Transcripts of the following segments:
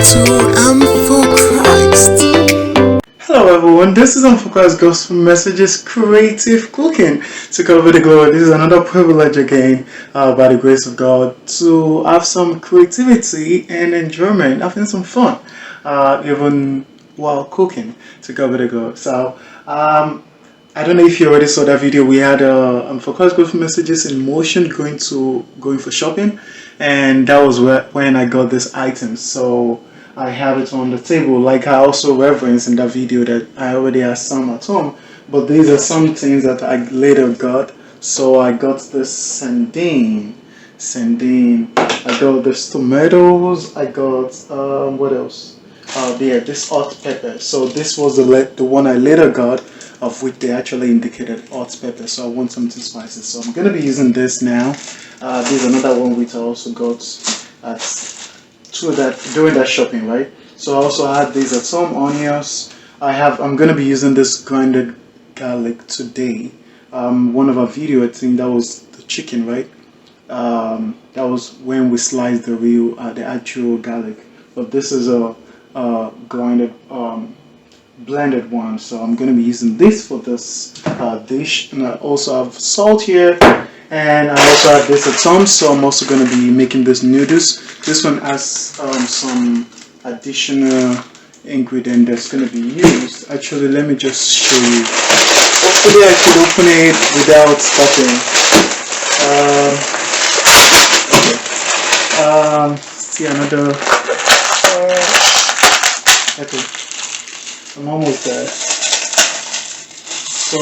to for Christ. Hello everyone, this is for Christ Gospel Messages Creative Cooking. To cover the glory, this is another privilege again, by the grace of God, to have some creativity and enjoyment, having some fun, even while cooking, to cover the glory. So, I don't know if you already saw that video. We had for Christ Gospel Messages in motion going for shopping, and that was when I got this item. So I have it on the table, like I also referenced in that video that I already have some at home, but these are some things that I later got. So I got this sardine, I got this tomatoes, I got what else? This hot pepper. So this was the one I later got, of which they actually indicated hot pepper. So I want something spicy. So I'm gonna be using this now. There's another one which I also got during that shopping, right? So I also had these at some onions. I'm gonna be using this grinded garlic today. One of our video, I think that was the chicken, right? That was when we sliced the actual garlic. But this is a grinded blended one, so I'm gonna be using this for this dish. And I also have salt here, and I also have this at home, so I'm also going to be making this noodles. This one has some additional ingredient that's going to be used. Actually, let me just show you. Hopefully I could open it without stopping. Okay. See another. Okay, I'm almost there. So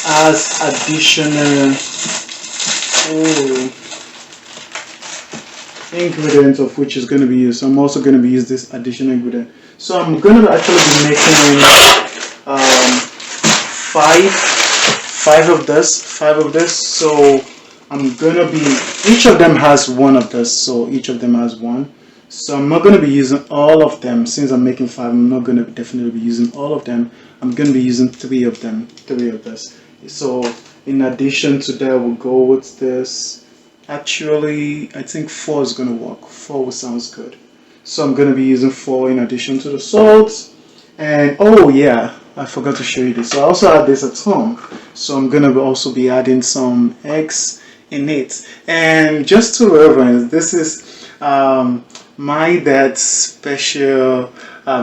as additional ingredient, of which is going to be used. I'm also going to be using this additional ingredient. So I'm going to actually be making five of this. So I'm going to be, each of them has one of this. So each of them has one. So I'm not going to be using all of them. Since I'm making 5, I'm not going to definitely be using all of them. I'm going to be using 3 of them, 3 of this. So in addition to that, we'll go with this. Actually, I think 4 is going to work. 4 sounds good. So I'm going to be using 4 in addition to the salt. And oh yeah, I forgot to show you this. So I also have this at home. So I'm going to also be adding some eggs in it. And just to reference, this is my dad's special.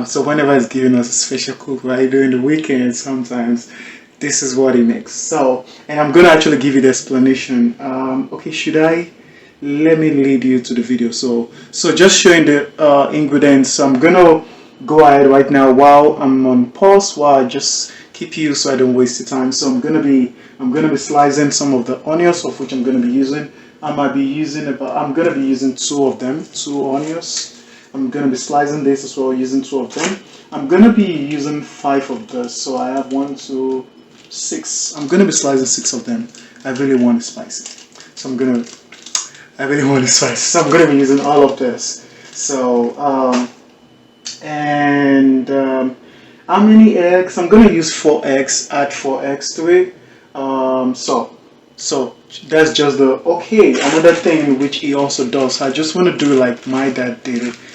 So whenever he's giving us a special cook, right, during the weekend, sometimes this is what he makes. So, and I'm gonna actually give you the explanation. Okay, let me lead you to the video. So just showing the ingredients. So I'm gonna go ahead right now while I'm on pause, while I just keep you so I don't waste your time. So I'm gonna be slicing some of the onions, of which I'm gonna be using. I'm gonna be using 2 of them, 2 onions. I'm gonna be slicing this as well, using 2 of them. I'm gonna be using 5 of this. So I have 1, 2, 6. I'm gonna be slicing 6 of them. I really want it spicy, so I'm gonna be using all of this. So how many eggs? I'm gonna use 4 eggs. Add 4 eggs to it. So that's just another thing which he also does. I just want to do like my dad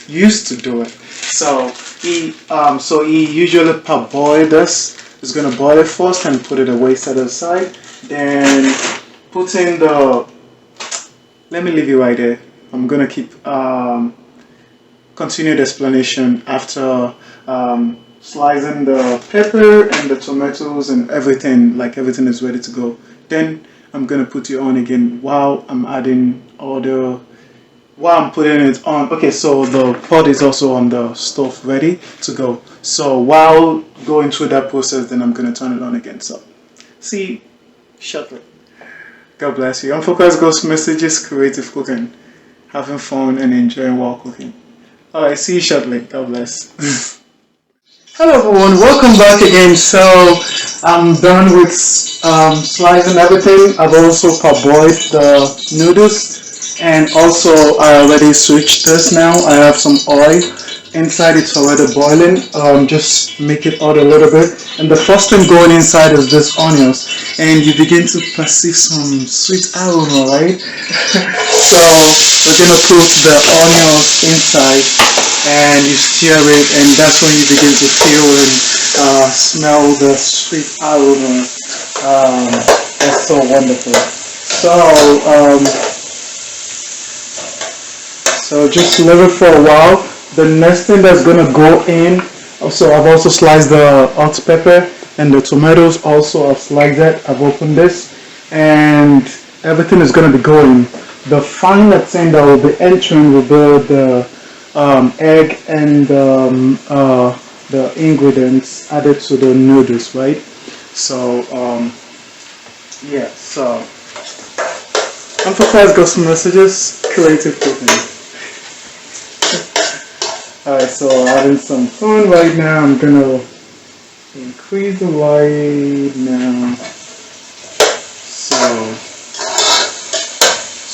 used to do it. So he usually parboil this. He's gonna boil it first and put it away, set it aside. Then put in let me leave you right there. I'm gonna keep continue the explanation after slicing the pepper and the tomatoes and everything. Like everything is ready to go. Then I'm gonna put it on again while I'm putting it on. Okay, so the pot is also on the stove ready to go. So while going through that process, then I'm gonna turn it on again. So see you shortly. God bless you. For Christ Gospel Messages Creative Cooking, having fun and enjoying while cooking. Alright, see you shortly. God bless. Hello everyone, welcome back again. So I'm done with slicing everything. I've also parboiled the noodles, and also I already switched this now. I have some oil inside it's already boiling. Just make it out a little bit, and the first thing going inside is this onions, and you begin to perceive some sweet aroma, right? So we're gonna put the onions inside, and you stir it, and that's when you begin to feel and smell the sweet aroma. That's so wonderful. So just leave it for a while. The next thing that's gonna go in, so I've also sliced the hot pepper and the tomatoes. Also, I've sliced that. I've opened this, and everything is gonna be going. The final thing that will be entering will be the egg and the ingredients added to the noodles, right? So yeah. So Amplifiers got some messages. Creative cooking. Alright, so having some fun right now. I'm gonna increase the light now.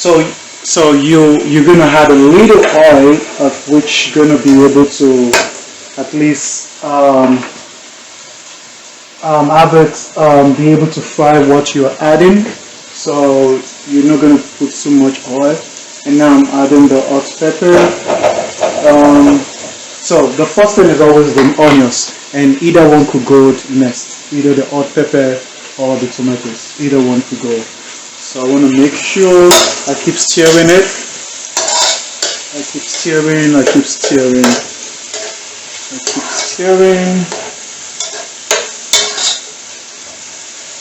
So you're gonna have a little oil of which you're gonna be able to at least have it be able to fry what you're adding. So you're not gonna put too much oil. And now I'm adding the hot pepper. So the first thing is always the onions, and either one could go next, either the hot pepper or the tomatoes, either one could go. So I want to make sure I keep stirring it. I keep stirring.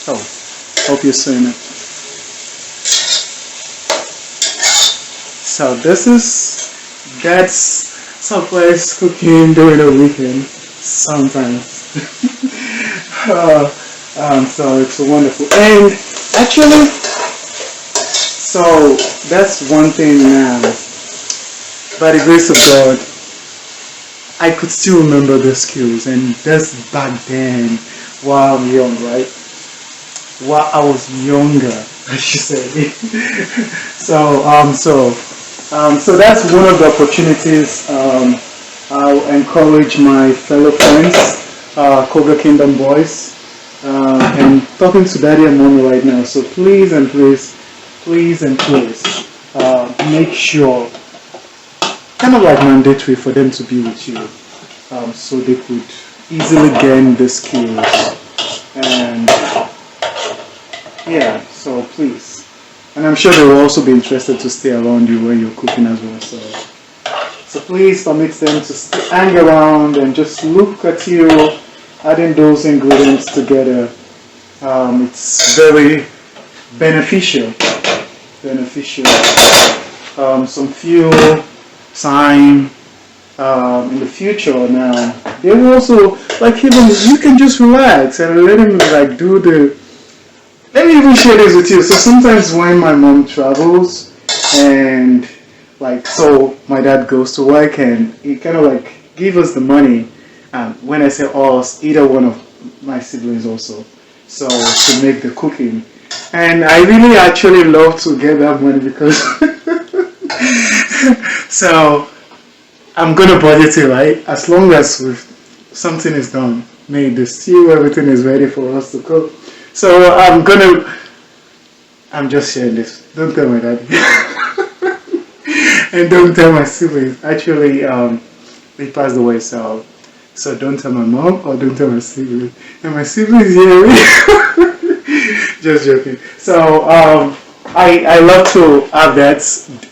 Oh, hope you're seeing it. So that's surprise cooking during the weekend sometimes. So it's wonderful. And actually, so that's one thing now. By the grace of God, I could still remember the skills, and that's back then while I'm young, right? While I was younger, I should say. So that's one of the opportunities. I'll encourage my fellow friends, Cobra Kingdom boys, and talking to Daddy and Mommy right now. So please and please, make sure, kind of like mandatory for them to be with you, so they could easily gain the skills. And yeah, so please. And I'm sure they will also be interested to stay around you when you're cooking as well. So please permit them to hang around and just look at you adding those ingredients together. It's very beneficial. Some fuel, time in the future now. They will also, like, even you can just relax and let them like do the. Let me even share this with you. So sometimes when my mom travels and like, so my dad goes to work and he kind of like give us the money. When I say us, either one of my siblings also. So to make the cooking. And I really actually love to get that money because so I'm gonna budget it, right? As long as something is done, made the stew, everything is ready for us to cook. So I'm just sharing this. Don't tell my daddy. And don't tell my siblings. Actually, they passed away, so don't tell my mom or don't tell my siblings. And my siblings hear me. Just joking. So I love to have that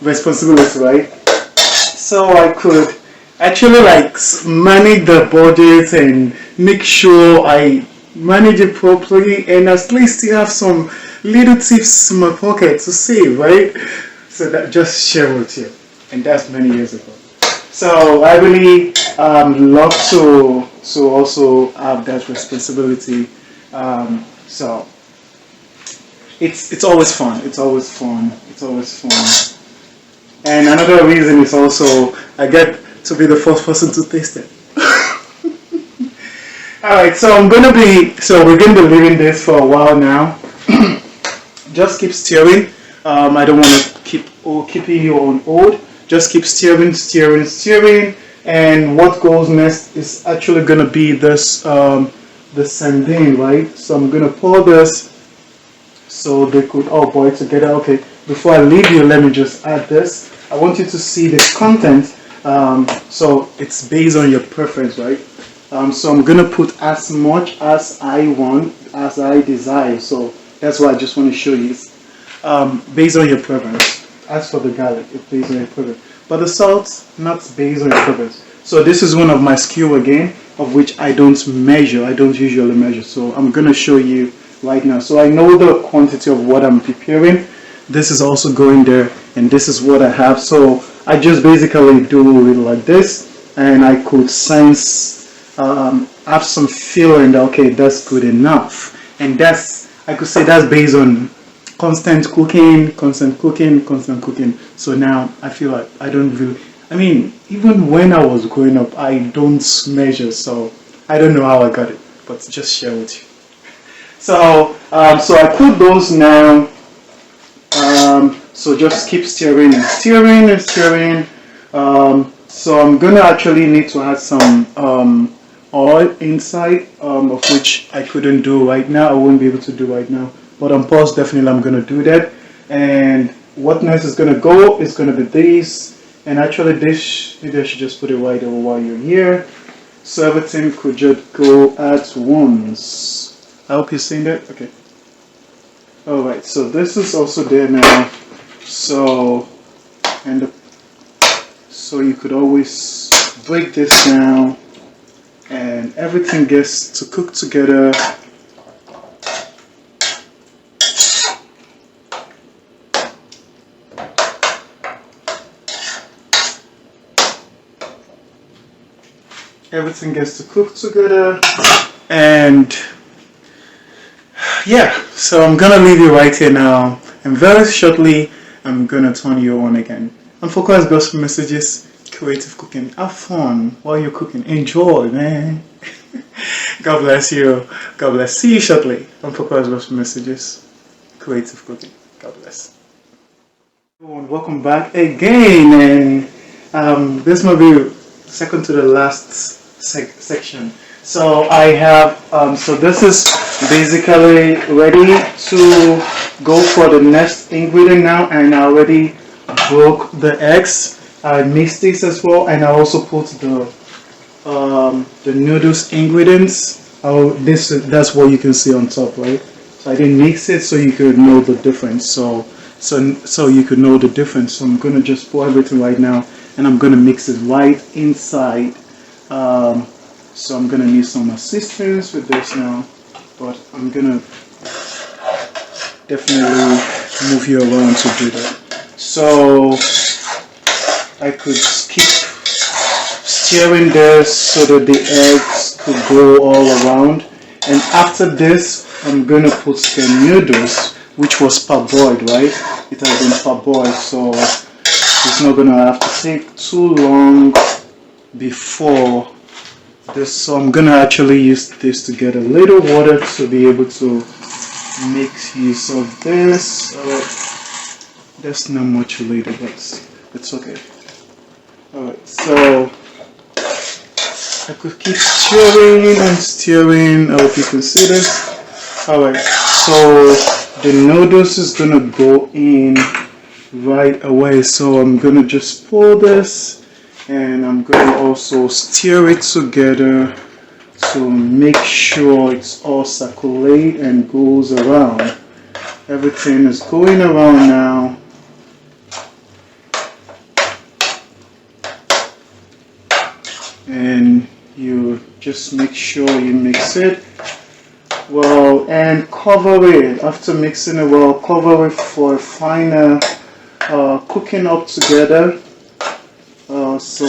responsibility, right? So I could actually like manage the budget and make sure I manage it properly, and at least still have some little tips in my pocket to save, right? So that just share with you, and that's many years ago. So I really love to also have that responsibility. So it's always fun. It's always fun. And another reason is also I get to be the first person to taste it. Alright, so we're gonna be leaving this for a while now. Just keep stirring. I don't want to keep keeping you on hold. Just keep stirring. And what goes next is actually gonna be this the sandine, right? So I'm gonna pour this so they could all boil together. Okay, before I leave you, let me just add this. I want you to see the content. So it's based on your preference, right? So I'm gonna put as much as I want, as I desire. So that's why I just want to show you. It's based on your preference. As for the garlic, it's based on your preference. But the salt, not based on your preference. So this is one of my skill again, of which I don't measure. I don't usually measure. So I'm gonna show you right now. So I know the quantity of what I'm preparing. This is also going there, and this is what I have. So I just basically do it like this, and I could sense, have some feeling that okay, that's good enough, and that's, I could say that's based on constant cooking, constant cooking, constant cooking. So now I feel like I don't really. I mean, even when I was growing up, I don't measure, so I don't know how I got it, but just share with you. So, so I put those now. So just keep stirring and stirring and stirring. So I'm gonna actually need to add some oil inside, of which I couldn't do right now. I won't be able to do right now. But on pause, definitely I'm gonna do that. And what next is gonna go is gonna be this. And actually, this maybe I should just put it right over while you're here, so everything could just go at once. I hope you're seeing that. Okay. All right. So this is also there now. So so you could always break this down, and everything gets to cook together. Everything gets to cook together, and yeah, so I'm gonna leave you right here now, and very shortly I'm gonna turn you on again. And focus gospel messages, creative cooking. Have fun while you're cooking. Enjoy, man. God bless you. God bless. See you shortly on focus gospel messages, creative cooking. God bless. Everyone, welcome back again, and this might be second to the last section. So I have so this is basically ready to go for the next ingredient now, and I already broke the eggs. I mixed this as well, and I also put the noodles ingredients. Oh, that's what you can see on top, right? So I didn't mix it so you could know the difference. So you could know the difference. So I'm gonna just pour everything right now, and I'm gonna mix it right inside. So I'm gonna need some assistance with this now, but I'm gonna definitely move you around to do that. So I could keep stirring this so that the eggs could go all around. And after this, I'm gonna put the noodles, which was parboiled, right? It has been parboiled, so it's not gonna have to take too long before this. So I'm gonna actually use this to get a little water to be able to make use of this. There's not much later, but it's okay. Alright, so I could keep stirring and stirring. I hope you can see this. Alright, so the noodles is gonna go in right away. So I'm gonna just pour this, and I'm gonna also stir it together to make sure it's all circulate and goes around. Everything is going around now. And you just make sure you mix it well and cover it. After mixing it well, cover it for a final cooking up together. So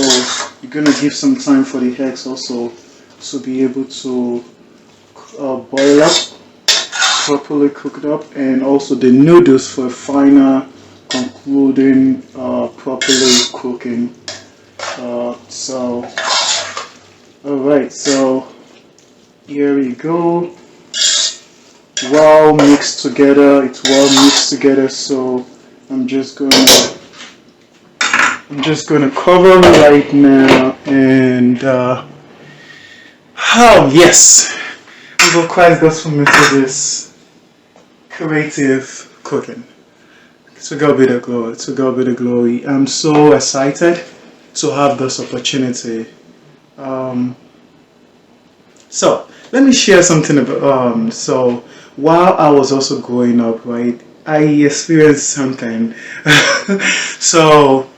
you're gonna give some time for the eggs also to be able to boil up, properly cooked up, and also the noodles for a final concluding properly cooking. So alright, so here we go. Well mixed together, it's well mixed together. So I'm I'm just gonna cover it right now, and oh yes, I'm quite got some messages. Creative cooking. To God be the glory. To God be the glory. I'm so excited to have this opportunity. So let me share something about. So while I was also growing up, right, I experienced something. So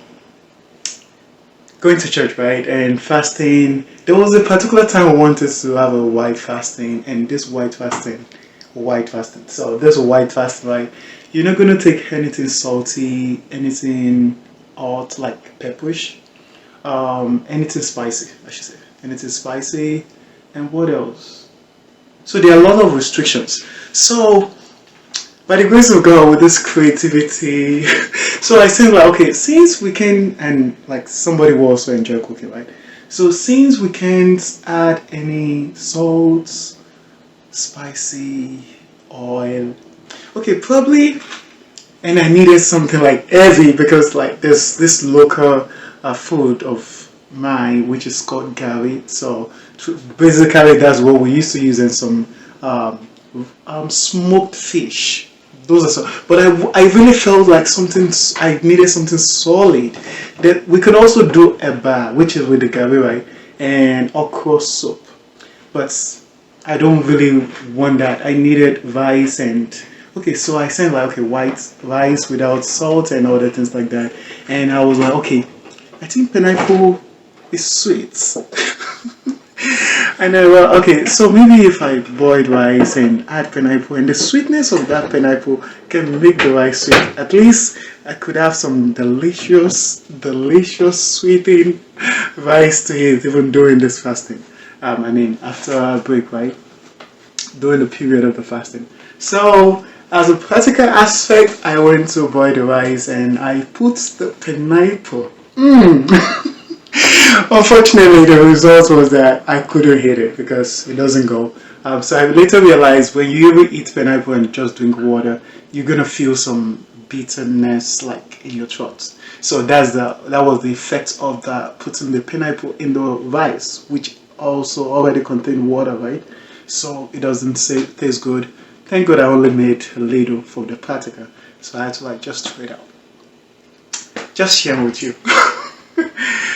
going to church, right, and fasting. There was a particular time I wanted to have a white fasting, and this white fasting. So this white fast, right? You're not gonna take anything salty, anything hot like pepperish, anything spicy, I should say, anything spicy, and what else? So there are a lot of restrictions. So by the grace of God, with this creativity, so I think like, okay, since we can, and like somebody will also enjoy cooking, right? So since we can't add any salts, spicy, oil, okay, probably, and I needed something like heavy because like there's this local food of mine which is called gari. So basically that's what we used to use in some smoked fish. Those are so, but I really felt like something, I needed something solid. That we could also do a bar, which is with the gari, right, and okra soup. But I don't really want that. I needed rice and okay, so I said like okay, white rice without salt and other things like that. And I was like, okay, I think pineapple is sweet. And then well, okay, so maybe if I boiled rice and add pineapple, and the sweetness of that pineapple can make the rice sweet. At least I could have some delicious, sweetened rice to eat even during this fasting. I mean, after a break, right? During the period of the fasting. So, as a practical aspect, I went to boil the rice and I put the pineapple. Unfortunately, the result was that I couldn't hit it because it doesn't go. So I later realized when you ever eat pineapple and just drink water, you're gonna feel some bitterness like in your throat. So that was the effect of that putting the pineapple in the rice, which also already contained water, right? So it doesn't taste good. Thank God I only made a little for the practical, so I had to like just try it out. Just share with you.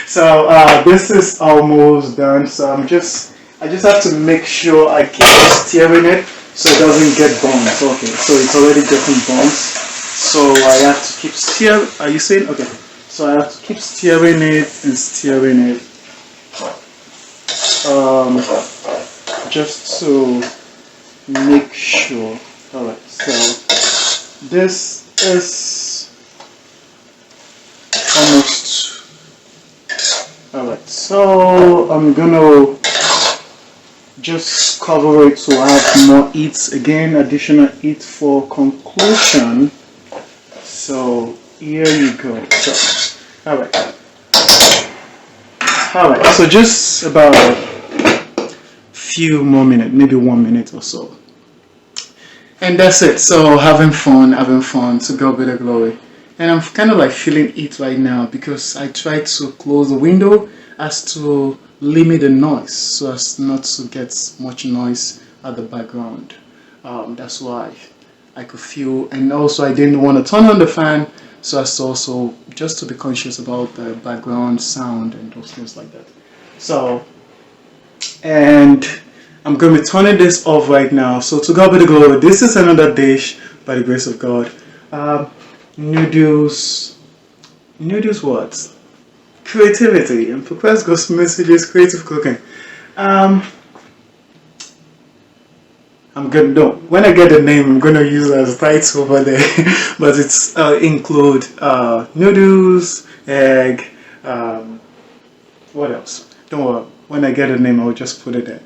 So this is almost done. So I just have to make sure I keep stirring it so it doesn't get burnt. Okay, so it's already getting burnt. So I have to keep stirring. Are you saying okay? So I have to keep stirring it and stirring it. Just to make sure. Alright, so this is almost alright, so I'm gonna just cover it to have more heat again, additional heat for conclusion. So here you go. So alright, so just about few more minutes, maybe 1 minute or so. And that's it. So having fun, to God be the glory. And I'm kind of like feeling it right now because I tried to close the window as to limit the noise so as not to get much noise at the background. That's why I could feel, and also I didn't want to turn on the fan so as to also just to be conscious about the background sound and those things like that. So, and I'm going to be turning this off right now. So to God be the glory. This is another dish by the grace of God. Noodles what? Creativity. And Progress Gospel Messages, creative cooking. I'm gonna know when I get the name. I'm gonna use it as a title over there, but it's include noodles, egg. What else? Don't worry. When I get a name, I'll just put it there.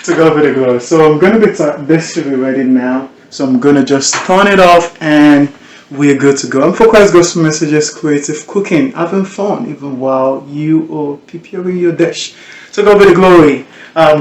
To go for the glory. So I'm gonna be this should be ready now. So I'm gonna just turn it off and we're good to go. And for Christ Gospel Messages, creative cooking, having fun even while you are preparing your dish. So God be the glory.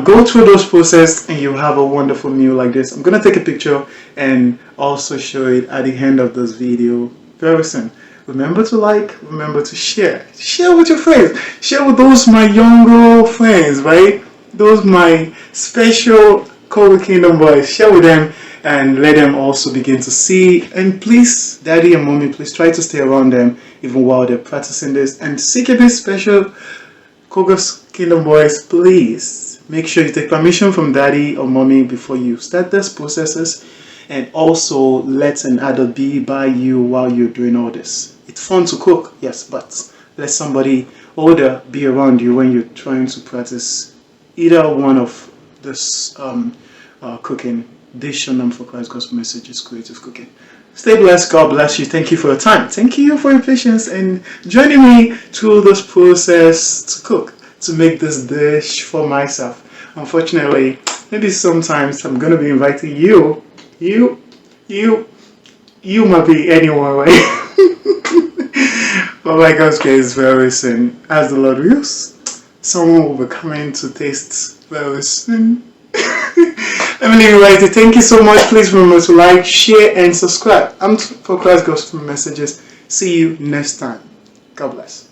Go through those processes and you have a wonderful meal like this. I'm gonna take a picture and also show it at the end of this video very soon. Remember to like, remember to share. Share with your friends. Share with those my younger friends, right? Those my special Kobe Kingdom boys. Share with them and let them also begin to see. And please, daddy and mommy, please try to stay around them even while they're practicing this. And secretly special Kogo's Kingdom boys, please make sure you take permission from daddy or mommy before you start this processes. And also let an adult be by you while you're doing all this. It's fun to cook, yes, but let somebody older be around you when you're trying to practice either one of this cooking. This show for Christ Gospel Messages, creative cooking. Stay blessed. God bless you. Thank you for your time. Thank you for your patience and joining me through this process to cook, to make this dish for myself. Unfortunately, maybe sometimes I'm going to be inviting you might be anyone, right? But by God's grace, very soon, as the Lord wills, someone will be coming to taste very soon. Let me leave you right there. Thank you so much. Please remember to like, share, and subscribe. I'm for Christ Gospel Messages. See you next time. God bless.